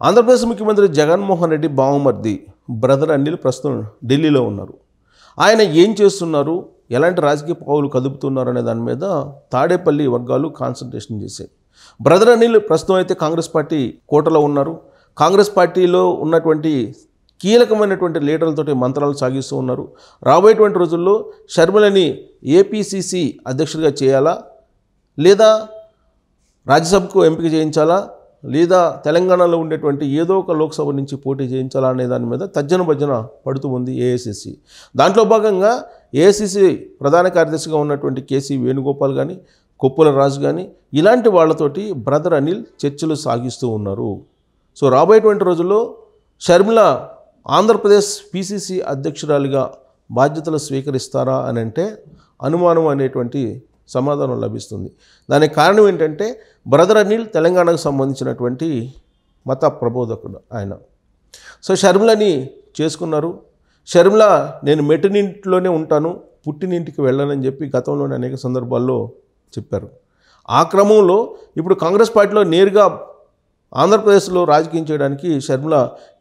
ఆంధ్రప్రదేశ్ ముఖ్యమంత్రి జగన్మోహన్ రెడ్డి బావమర్ది బ్రదర్ అనిల్ ప్రస్తుతం ఢిల్లీలో ఉన్నారు. ఆయన ఏం చేస్తున్నారు, ఎలాంటి రాజకీయ పావులు కదుపుతున్నారు అనే దాని మీద తాడేపల్లి వర్గాలు కాన్సన్ట్రేషన్ చేశాయి. బ్రదర్ అనిల్ ప్రస్తుతం అయితే కాంగ్రెస్ పార్టీ కోటలో ఉన్నారు. కాంగ్రెస్ పార్టీలో ఉన్నటువంటి కీలకమైనటువంటి లీడర్లతోటి మంత్రాలు సాగిస్తూ ఉన్నారు. రాబోయేటువంటి రోజుల్లో షర్మిలని ఏపీసీసీ అధ్యక్షుడిగా చేయాలా, లేదా రాజ్యసభకు ఎంపిక చేయించాలా, లేదా తెలంగాణలో ఉండేటువంటి ఏదో ఒక లోక్సభ నుంచి పోటీ చేయించాలా అనే దాని మీద తర్జన భర్జన పడుతూ ఉంది ఏఐసీసీ. దాంట్లో భాగంగా ఏఐసీసీ ప్రధాన కార్యదర్శిగా ఉన్నటువంటి కేసీ వేణుగోపాల్ కానీ, కొప్పుల రాజు కానీ ఇలాంటి వాళ్ళతోటి బ్రదర్ అనిల్ చర్చలు సాగిస్తూ ఉన్నారు. సో రాబోయేటువంటి రోజుల్లో షర్మిల ఆంధ్రప్రదేశ్ పీసీసీ అధ్యక్షురాలిగా బాధ్యతలు స్వీకరిస్తారా అని అంటే అనుమానం అనేటువంటి సమాధానం లభిస్తుంది. దానికి కారణం ఏంటంటే బ్రదర్ అనిల్ తెలంగాణకు సంబంధించినటువంటి మత ప్రబోధకుడు ఆయన. సో షర్మిలని చేసుకున్నారు. షర్మిల నేను మెట్టినింటిలోనే ఉంటాను, పుట్టినింటికి వెళ్ళనని చెప్పి గతంలోనే అనేక సందర్భాల్లో చెప్పారు. ఆ క్రమంలో ఇప్పుడు కాంగ్రెస్ పార్టీలో నేరుగా ఆంధ్రప్రదేశ్లో రాజకీయం చేయడానికి షర్మిల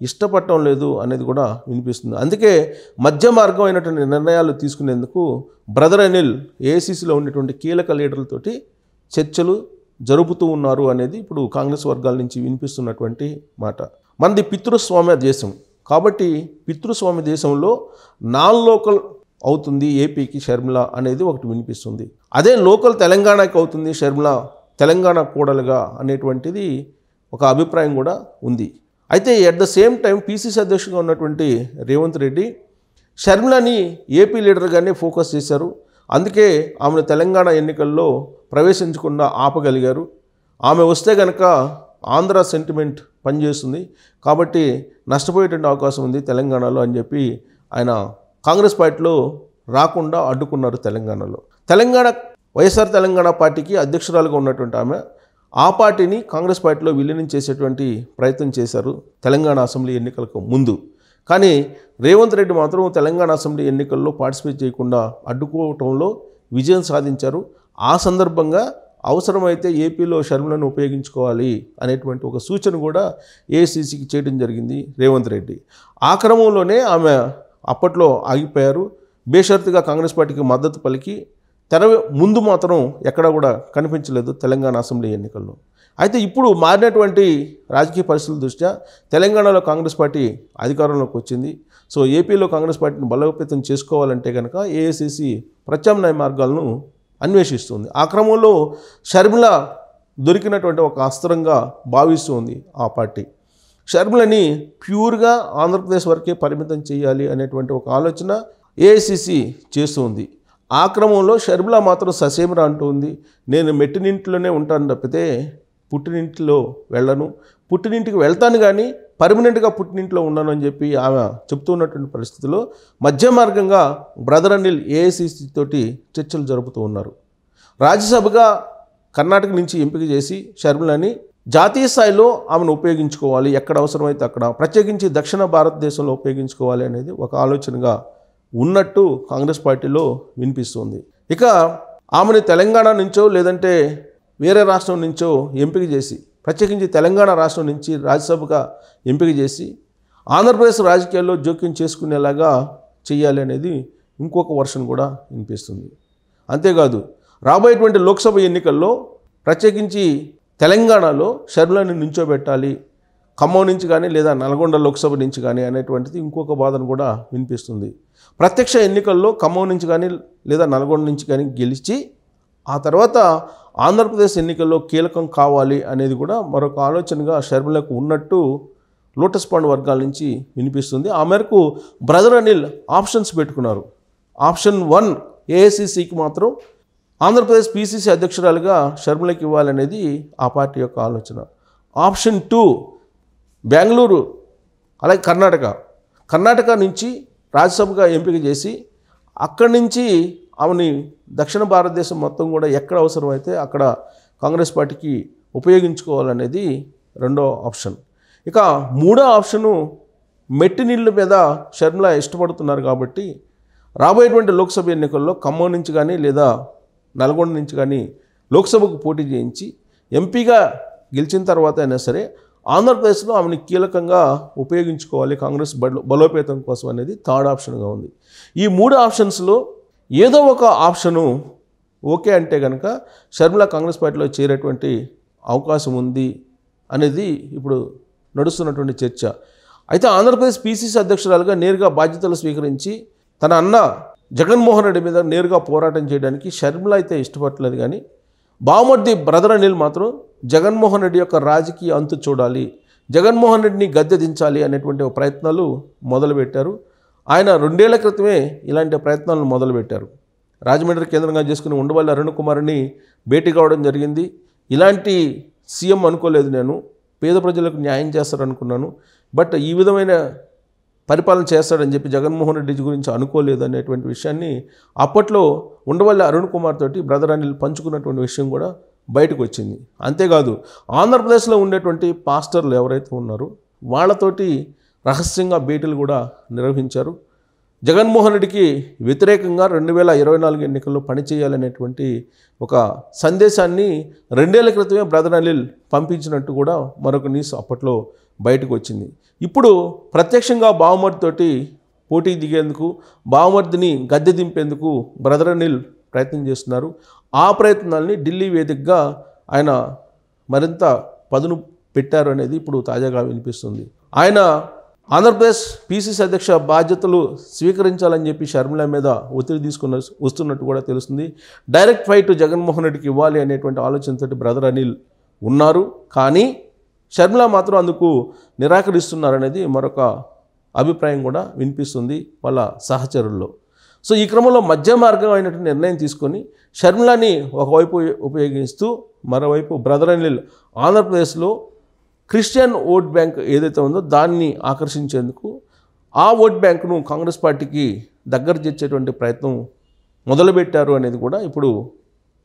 ఇష్టపడటం లేదు అనేది కూడా వినిపిస్తుంది. అందుకే మధ్య మార్గం అయినటువంటి నిర్ణయాలు తీసుకునేందుకు బ్రదర్ అనిల్ ఏఐసీసీలో ఉన్నటువంటి కీలక లీడర్లతోటి చర్చలు జరుపుతూ ఉన్నారు అనేది ఇప్పుడు కాంగ్రెస్ వర్గాల నుంచి వినిపిస్తున్నటువంటి మాట. మనది పితృస్వామ్య దేశం కాబట్టి పితృస్వామ్య దేశంలో నాన్ లోకల్ అవుతుంది ఏపీకి షర్మిల అనేది ఒకటి వినిపిస్తుంది. అదే లోకల్ తెలంగాణకి అవుతుంది షర్మిల తెలంగాణ కూడలుగా అనేటువంటిది ఒక అభిప్రాయం కూడా ఉంది. అయితే at the same time PCC అధ్యక్షుడిగా ఉన్నటువంటి రేవంత్ రెడ్డి షర్మిలని ఏపీ లీడర్గానే ఫోకస్ చేశారు. అందుకే ఆమెను తెలంగాణ ఎన్నికల్లో ప్రవేశించకుండా ఆపగలిగారు. ఆమె వస్తే కనుక ఆంధ్ర సెంటిమెంట్ పనిచేస్తుంది కాబట్టి నష్టపోయేటువంటి అవకాశం ఉంది తెలంగాణలో అని చెప్పి ఆయన కాంగ్రెస్ పార్టీలో రాకుండా అడ్డుకున్నారు. తెలంగాణ వైఎస్ఆర్ తెలంగాణ పార్టీకి అధ్యక్షురాలుగా ఉన్నటువంటి ఆమె ఆ పార్టీని కాంగ్రెస్ పార్టీలో విలీనం చేసేటువంటి ప్రయత్నం చేశారు తెలంగాణ అసెంబ్లీ ఎన్నికలకు ముందు. కానీ రేవంత్ రెడ్డి మాత్రం తెలంగాణ అసెంబ్లీ ఎన్నికల్లో పార్టిసిపేట్ చేయకుండా అడ్డుకోవటంలో విజయం సాధించారు. ఆ సందర్భంగా అవసరమైతే ఏపీలో షర్మిలను ఉపయోగించుకోవాలి అనేటువంటి ఒక సూచన కూడా ఏఐసీసీకి చేయడం జరిగింది రేవంత్ రెడ్డి. ఆ క్రమంలోనే ఆమె అప్పట్లో ఆగిపోయారు. బేషరతుగా కాంగ్రెస్ పార్టీకి మద్దతు పలికి తెర ముందు మాత్రం ఎక్కడా కూడా కనిపించలేదు తెలంగాణ అసెంబ్లీ ఎన్నికల్లో. అయితే ఇప్పుడు మారినటువంటి రాజకీయ పరిస్థితుల దృష్ట్యా తెలంగాణలో కాంగ్రెస్ పార్టీ అధికారంలోకి వచ్చింది. సో ఏపీలో కాంగ్రెస్ పార్టీని బలోపేతం చేసుకోవాలంటే కనుక ఏఐసీసీ ప్రత్యామ్నాయ మార్గాలను అన్వేషిస్తుంది. ఆ క్రమంలో షర్మిల దొరికినటువంటి ఒక అస్త్రంగా భావిస్తుంది ఆ పార్టీ. షర్మిలని ప్యూర్గా ఆంధ్రప్రదేశ్ వరకే పరిమితం చేయాలి అనేటువంటి ఒక ఆలోచన ఏఐసీసీ చేస్తుంది. ఆ క్రమంలో షర్మిల మాత్రం ససేమిరా అంటూ ఉంది, నేను మెట్టినింటిలోనే ఉంటాను తప్పితే పుట్టినింటిలో వెళ్ళను, పుట్టినింటికి వెళ్తాను కానీ పర్మనెంట్గా పుట్టినింటిలో ఉన్నాను అని చెప్పి ఆమె చెప్తున్నటువంటి పరిస్థితుల్లో మధ్య మార్గంగా బ్రదర్ అనిల్ ఏఐసీసీ తోటి చర్చలు జరుపుతూ ఉన్నారు. రాజ్యసభగా కర్ణాటక నుంచి ఎంపిక చేసి షర్మిలని జాతీయ స్థాయిలో ఆమెను ఉపయోగించుకోవాలి, ఎక్కడ అవసరమైతే అక్కడ, ప్రత్యేకించి దక్షిణ భారతదేశంలో ఉపయోగించుకోవాలి అనేది ఒక ఆలోచనగా ఉన్నట్టు కాంగ్రెస్ పార్టీలో వినిపిస్తుంది. ఇక ఆమెను తెలంగాణ నుంచో లేదంటే వేరే రాష్ట్రం నుంచో ఎంపిక చేసి, ప్రత్యేకించి తెలంగాణ రాష్ట్రం నుంచి రాజ్యసభగా ఎంపిక చేసి ఆంధ్రప్రదేశ్ రాజకీయాల్లో జోక్యం చేసుకునేలాగా చేయాలి అనేది ఇంకొక వర్షన్ కూడా వినిపిస్తుంది. అంతేకాదు రాబోయేటువంటి లోక్సభ ఎన్నికల్లో ప్రత్యేకించి తెలంగాణలో షర్మిలను నించోబెట్టాలి, ఖమ్మం నుంచి కానీ లేదా నల్గొండ లోక్సభ నుంచి కానీ అనేటువంటిది ఇంకొక వాదన కూడా వినిపిస్తుంది. ప్రత్యక్ష ఎన్నికల్లో ఖమ్మం నుంచి కానీ లేదా నల్గొండ నుంచి కానీ గెలిచి ఆ తర్వాత ఆంధ్రప్రదేశ్ ఎన్నికల్లో కీలకం కావాలి అనేది కూడా మరొక ఆలోచనగా షర్మిలకు ఉన్నట్టు లోటస్ పాండ్ వర్గాల నుంచి వినిపిస్తుంది. ఆ మేరకు బ్రదర్ అనిల్ ఆప్షన్స్ పెట్టుకున్నారు. ఆప్షన్ 1 ఏఐసీసీకి మాత్రం ఆంధ్రప్రదేశ్ పీసీసీ అధ్యక్షురాలుగా షర్మిలకు ఇవ్వాలనేది ఆ పార్టీ యొక్క ఆలోచన. ఆప్షన్ 2 బెంగళూరు అలాగే కర్ణాటక నుంచి రాజ్యసభగా ఎంపిక చేసి అక్కడి నుంచి ఆమెని దక్షిణ భారతదేశం మొత్తం కూడా ఎక్కడ అవసరమైతే అక్కడ కాంగ్రెస్ పార్టీకి ఉపయోగించుకోవాలనేది రెండో ఆప్షన్. ఇక మూడో ఆప్షను మెట్టినిళ్ళ మీద షర్మిల ఇష్టపడుతున్నారు కాబట్టి రాబోయేటువంటి లోక్సభ ఎన్నికల్లో ఖమ్మం నుంచి కానీ లేదా నల్గొండ నుంచి కానీ లోక్సభకు పోటీ చేయించి ఎంపీగా గెలిచిన తర్వాత అయినా సరే ఆంధ్రప్రదేశ్లో ఆమెను కీలకంగా ఉపయోగించుకోవాలి కాంగ్రెస్ బలోపేతం కోసం అనేది థర్డ్ ఆప్షన్గా ఉంది. ఈ 3 ఆప్షన్స్లో ఏదో ఒక ఆప్షను ఓకే అంటే కనుక షర్మిల కాంగ్రెస్ పార్టీలో చేరేటువంటి అవకాశం ఉంది అనేది ఇప్పుడు నడుస్తున్నటువంటి చర్చ. అయితే ఆంధ్రప్రదేశ్ పిసిసి అధ్యక్షురాలుగా నేరుగా బాధ్యతలు స్వీకరించి తన అన్న జగన్మోహన్ రెడ్డి మీద నేరుగా పోరాటం చేయడానికి షర్మిల అయితే ఇష్టపడలేదు. కానీ బావమర్ది బ్రదర్ అనిల్ మాత్రం జగన్మోహన్ రెడ్డి యొక్క రాజకీయ అంతు చూడాలి, జగన్మోహన్ రెడ్డిని గద్దె దించాలి అనేటువంటి ప్రయత్నాలు మొదలుపెట్టారు. ఆయన 2 ఏళ్ల క్రితమే ఇలాంటి ప్రయత్నాలను మొదలుపెట్టారు. రాజమండ్రి కేంద్రంగా చేసుకుని ఉండవల్లి అరుణ్ కుమార్ని భేటీ కావడం జరిగింది. ఇలాంటి సీఎం అనుకోలేదు, నేను పేద ప్రజలకు న్యాయం చేస్తారనుకున్నాను, బట్ ఈ విధమైన పరిపాలన చేస్తాడని చెప్పి జగన్మోహన్ రెడ్డి గురించి అనుకోలేదు అనేటువంటి విషయాన్ని అప్పట్లో ఉండవల్లి అరుణ్ కుమార్ తోటి బ్రదర్ అనిల్ పంచుకున్నటువంటి విషయం కూడా బయటకు వచ్చింది. అంతేకాదు ఆంధ్రప్రదేశ్లో ఉండేటువంటి పాస్టర్లు ఎవరైతే ఉన్నారో వాళ్ళతోటి రహస్యంగా భేటీలు కూడా నిర్వహించారు. జగన్మోహన్ రెడ్డికి వ్యతిరేకంగా 2024 ఎన్నికల్లో పనిచేయాలనేటువంటి ఒక సందేశాన్ని 2 ఏళ్ల క్రితమే బ్రదర్ అనిల్ పంపించినట్టు కూడా మరొక న్యూస్ అప్పట్లో బయటకు వచ్చింది. ఇప్పుడు ప్రత్యక్షంగా బావమర్దితోటి పోటీ దిగేందుకు, బావమర్దిని గద్దె దింపేందుకు బ్రదర్ అనిల్ ప్రయత్నం చేస్తున్నారు. ఆ ప్రయత్నాల్ని ఢిల్లీ వేదికగా ఆయన మరింత పదును పెట్టారు అనేది ఇప్పుడు తాజాగా వినిపిస్తుంది. ఆయన ఆంధ్రప్రదేశ్ పిసిసి అధ్యక్ష బాధ్యతలు స్వీకరించాలని చెప్పి షర్మిల మీద ఒత్తిడి వస్తున్నట్టు కూడా తెలుస్తుంది. డైరెక్ట్ ఫైట్ జగన్మోహన్ రెడ్డికి ఇవ్వాలి అనేటువంటి ఆలోచనతో బ్రదర్ అనిల్ ఉన్నారు. కానీ షర్మిల మాత్రం అందుకు నిరాకరిస్తున్నారనేది మరొక అభిప్రాయం కూడా వినిపిస్తుంది వాళ్ళ సహచరుల్లో. సో ఈ క్రమంలో మధ్య మార్గం అయినటువంటి నిర్ణయం తీసుకొని షర్మిలని ఒకవైపు ఉపయోగిస్తూ మరోవైపు బ్రదర్ అనిల్ ఆంధ్రప్రదేశ్లో క్రిస్టియన్ ఓట్ బ్యాంక్ ఏదైతే ఉందో దాన్ని ఆకర్షించేందుకు, ఆ ఓట్ బ్యాంకును కాంగ్రెస్ పార్టీకి దగ్గర చేర్చేటువంటి ప్రయత్నం మొదలుపెట్టారు అనేది కూడా ఇప్పుడు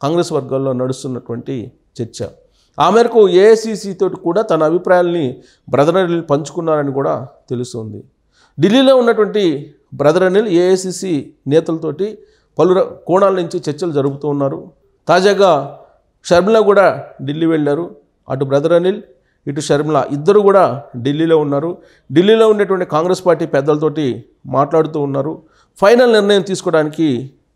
కాంగ్రెస్ వర్గాల్లో నడుస్తున్నటువంటి చర్చ. ఆ మేరకు ఏఐసిసి తోటి కూడా తన అభిప్రాయాల్ని బ్రదర్ అనిల్ పంచుకున్నారని కూడా తెలుస్తుంది. ఢిల్లీలో ఉన్నటువంటి బ్రదర్ అనిల్ ఏఐసిసి నేతలతోటి పలు కోణాల నుంచి చర్చలు జరుపుతూ ఉన్నారు. తాజాగా షర్మిల కూడా ఢిల్లీ వెళ్ళారు. అటు బ్రదర్ అనిల్ ఇటు షర్మిల ఇద్దరు కూడా ఢిల్లీలో ఉన్నారు. ఢిల్లీలో ఉండేటువంటి కాంగ్రెస్ పార్టీ పెద్దలతోటి మాట్లాడుతూ ఉన్నారు. ఫైనల్ నిర్ణయం తీసుకోవడానికి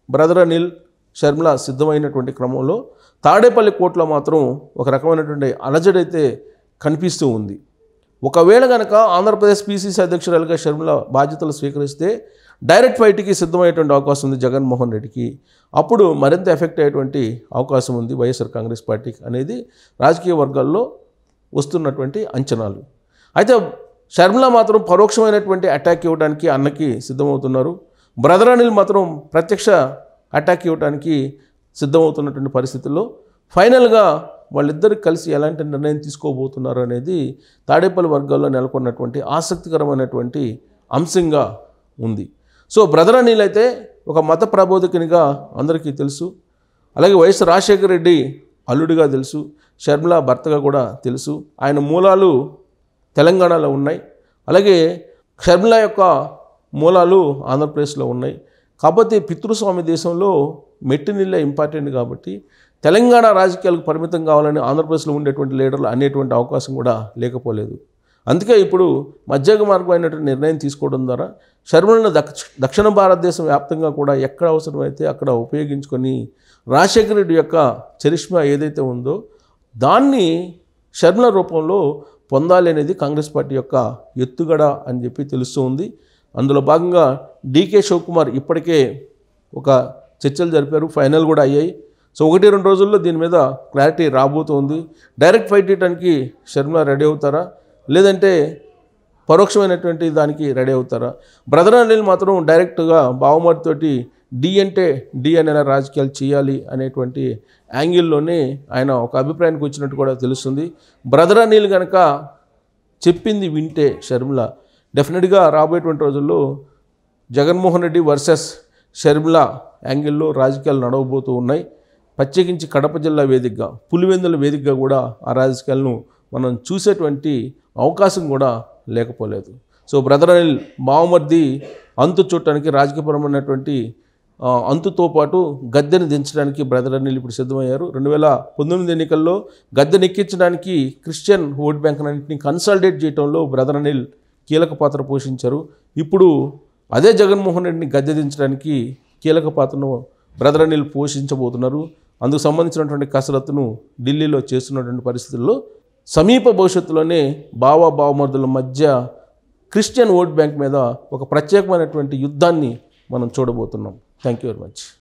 బ్రదర్ అనిల్ షర్మిల సిద్ధమైనటువంటి క్రమంలో తాడేపల్లి కోర్టులో మాత్రం ఒక రకమైనటువంటి అలజడైతే కనిపిస్తూ ఉంది. ఒకవేళ కనుక ఆంధ్రప్రదేశ్ పిసిసి అధ్యక్షురాలుగా షర్మిల బాధ్యతలు స్వీకరిస్తే డైరెక్ట్ ఫైట్కి సిద్ధమయ్యేటువంటి అవకాశం ఉంది జగన్మోహన్ రెడ్డికి. అప్పుడు మరింత ఎఫెక్ట్ అయ్యేటువంటి అవకాశం ఉంది వైఎస్ఆర్ కాంగ్రెస్ పార్టీకి అనేది రాజకీయ వర్గాల్లో వస్తున్నటువంటి అంచనాలు. అయితే షర్మిల మాత్రం పరోక్షమైనటువంటి అటాక్ ఇవ్వడానికి అన్నకి సిద్ధమవుతున్నారు. బ్రదర్ అనిల్ మాత్రం ప్రత్యక్ష అటాక్ ఇవ్వడానికి సిద్ధమవుతున్నటువంటి పరిస్థితుల్లో ఫైనల్గా వాళ్ళిద్దరు కలిసి ఎలాంటి నిర్ణయం తీసుకోబోతున్నారు అనేది తాడేపల్లి వర్గాల్లో నెలకొన్నటువంటి ఆసక్తికరమైనటువంటి అంశంగా ఉంది. సో బ్రదర్ అనిల్ అయితే ఒక మత ప్రబోధకునిగా అందరికీ తెలుసు. అలాగే వైఎస్ రాజశేఖర రెడ్డి అల్లుడిగా తెలుసు. షర్మిల భర్తగా కూడా తెలుసు. ఆయన మూలాలు తెలంగాణలో ఉన్నాయి. అలాగే షర్మిల యొక్క మూలాలు ఆంధ్రప్రదేశ్లో ఉన్నాయి. కాకపోతే పితృస్వామి దేశంలో మెట్టినిల్లే ఇంపార్టెంట్ కాబట్టి తెలంగాణ రాజకీయాలకు పరిమితం కావాలని ఆంధ్రప్రదేశ్లో ఉండేటువంటి లీడర్లు అనేటువంటి అవకాశం కూడా లేకపోలేదు. అందుకే ఇప్పుడు మధ్యగ మార్గం అయినటువంటి నిర్ణయం తీసుకోవడం ద్వారా షర్మిలను దక్షిణ భారతదేశం వ్యాప్తంగా కూడా ఎక్కడ అవసరమైతే అక్కడ ఉపయోగించుకొని రాజశేఖర రెడ్డి యొక్క చరిష్మా ఏదైతే ఉందో దాన్ని షర్మిల రూపంలో పొందాలి అనేది కాంగ్రెస్ పార్టీ యొక్క ఎత్తుగడ అని చెప్పి తెలుస్తూ ఉంది. అందులో భాగంగా డీకే శివకుమార్ ఇప్పటికే ఒక చర్చలు జరిపారు, ఫైనల్ కూడా అయ్యాయి. సో 1-2 రోజుల్లో దీని మీద క్లారిటీ రాబోతోంది. డైరెక్ట్ ఫైట్ చేయడానికి షర్మిల రెడీ అవుతారా, లేదంటే పరోక్షమైనటువంటి దానికి రెడీ అవుతారా? బ్రదర్ అనిల్ మాత్రం డైరెక్ట్గా బావమర్దితోటి డి అంటే డి అనేలా రాజకీయాలు చేయాలి అనేటువంటి యాంగిల్లోనే ఆయన ఒక అభిప్రాయానికి వచ్చినట్టు కూడా తెలుస్తుంది. బ్రదర్ అనిల్ కనుక చెప్పింది వింటే షర్మిల డెఫినెట్గా రాబోయేటువంటి రోజుల్లో జగన్మోహన్ రెడ్డి వర్సెస్ షర్మిల యాంగిల్లో రాజకీయాలు నడవబోతూ ఉన్నాయి. ప్రత్యేకించి కడప జిల్లా వేదికగా, పులివెందుల వేదికగా కూడా ఆ రాజకీయాలను మనం చూసేటువంటి అవకాశం కూడా లేకపోలేదు. సో బ్రదర్ అనిల్ బావమర్ది అంతు చూడటానికి రాజకీయపరమైనటువంటి అంతుతో పాటు గద్దెను దించడానికి బ్రదర్ అనిల్ ఇప్పుడు సిద్ధమయ్యారు. 2019 ఎన్నికల్లో గద్దెనెక్కించడానికి క్రిస్టియన్ ఓట్ బ్యాంక్ అన్నింటినీ కన్సాలిడేట్ చేయడంలో బ్రదర్ అనిల్ కీలక పాత్ర పోషించారు. ఇప్పుడు అదే జగన్మోహన్ రెడ్డిని గద్దె దించడానికి కీలక పాత్రను బ్రదర్ అనిల్ పోషించబోతున్నారు. అందుకు సంబంధించినటువంటి కసరత్తును ఢిల్లీలో చేస్తున్నటువంటి పరిస్థితుల్లో సమీప భవిష్యత్తులోనే బావమరుదుల మధ్య క్రిస్టియన్ ఓట్ బ్యాంక్ మీద ఒక ప్రత్యేకమైనటువంటి యుద్ధాన్ని మనం చూడబోతున్నాం. Thank you very much.